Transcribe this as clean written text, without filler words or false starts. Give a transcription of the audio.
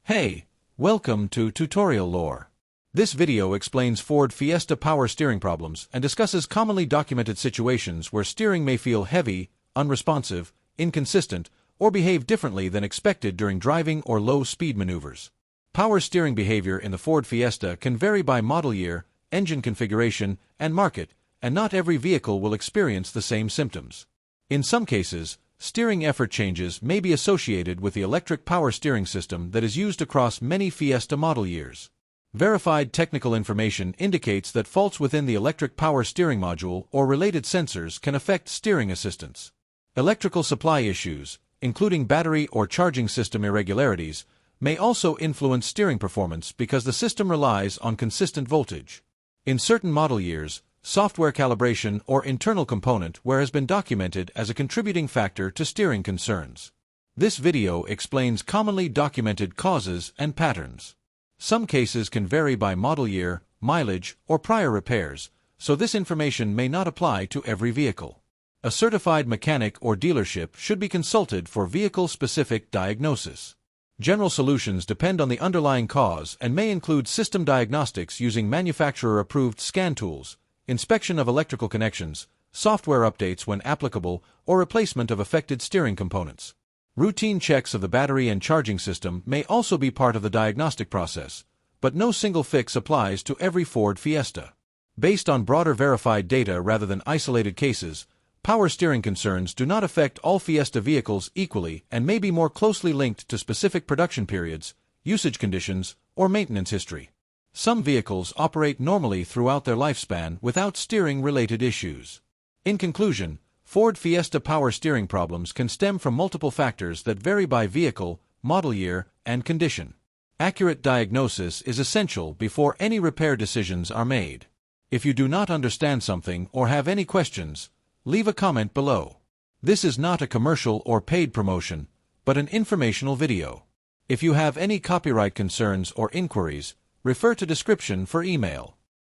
Hey, welcome to Tutorial Lore. This video explains Ford Fiesta power steering problems and discusses commonly documented situations where steering may feel heavy, unresponsive, inconsistent, or behave differently than expected during driving or low-speed maneuvers. Power steering behavior in the Ford Fiesta can vary by model year, engine configuration, and market, and not every vehicle will experience the same symptoms. In some cases, steering effort changes may be associated with the electric power steering system that is used across many Fiesta model years. Verified technical information indicates that faults within the electric power steering module or related sensors can affect steering assistance. Electrical supply issues, including battery or charging system irregularities, may also influence steering performance because the system relies on consistent voltage. In certain model years, software calibration or internal component wear has been documented as a contributing factor to steering concerns. This video explains commonly documented causes and patterns. Some cases can vary by model year, mileage, or prior repairs, so this information may not apply to every vehicle. A certified mechanic or dealership should be consulted for vehicle-specific diagnosis. General solutions depend on the underlying cause and may include system diagnostics using manufacturer-approved scan tools, inspection of electrical connections, software updates when applicable, or replacement of affected steering components. Routine checks of the battery and charging system may also be part of the diagnostic process, but no single fix applies to every Ford Fiesta. Based on broader verified data rather than isolated cases, power steering concerns do not affect all Fiesta vehicles equally and may be more closely linked to specific production periods, usage conditions, or maintenance history. Some vehicles operate normally throughout their lifespan without steering-related issues. In conclusion, Ford Fiesta power steering problems can stem from multiple factors that vary by vehicle, model year, and condition. Accurate diagnosis is essential before any repair decisions are made. If you do not understand something or have any questions, leave a comment below. This is not a commercial or paid promotion, but an informational video. If you have any copyright concerns or inquiries, refer to description for email.